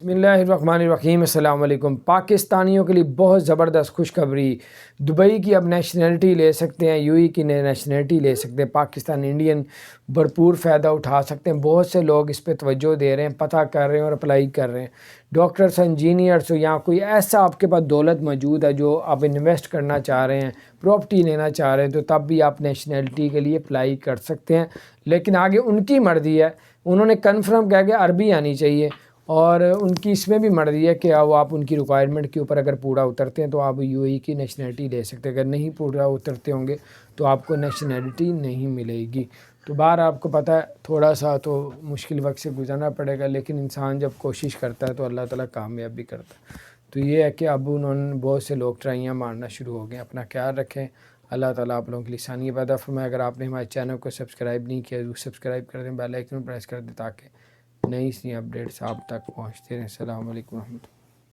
بسم اللہ الرحمن الرحیم۔ السلام علیکم۔ پاکستانیوں کے لیے بہت زبردست خوشخبری، دبئی کی اب نیشنلٹی لے سکتے ہیں، یو اے کی نیشنلٹی لے سکتے ہیں، پاکستان انڈین بھرپور فائدہ اٹھا سکتے ہیں۔ بہت سے لوگ اس پہ توجہ دے رہے ہیں، پتہ کر رہے ہیں اور اپلائی کر رہے ہیں۔ ڈاکٹرس، انجینئرس یا کوئی ایسا آپ کے پاس دولت موجود ہے جو آپ انویسٹ کرنا چاہ رہے ہیں، پراپرٹی لینا چاہ رہے ہیں، تو تب بھی آپ نیشنلٹی کے لیے اپلائی کر سکتے ہیں۔ لیکن آگے ان کی مرضی ہے، انہوں نے کنفرم کہا کہ عربی آنی چاہیے، اور ان کی اس میں بھی مرضی ہے کہ آپ ان کی ریکوائرمنٹ کے اوپر اگر پورا اترتے ہیں تو آپ یو اے کی نیشنلٹی لے سکتے ہیں، اگر نہیں پورا اترتے ہوں گے تو آپ کو نیشنلٹی نہیں ملے گی۔ تو باہر آپ کو پتہ ہے تھوڑا سا تو مشکل وقت سے گزرنا پڑے گا، لیکن انسان جب کوشش کرتا ہے تو اللہ تعالیٰ کامیاب بھی کرتا ہے۔ تو یہ ہے کہ اب انہوں نے بہت سے لوگ ٹرائیاں مارنا شروع ہو گئے۔ اپنا خیال رکھیں، اللہ تعالیٰ آپ لوگوں کے لیے آسانی پیدا فرمائے۔ اگر آپ نے ہمارے چینل کو سبسکرائب نہیں کیا تو سبسکرائب کر دیں، بیل آئیکن پریس کر دیں تاکہ نئی اپڈیٹس آپ تک پہنچتے رہیں۔ السلام علیکم ورحمۃ اللہ۔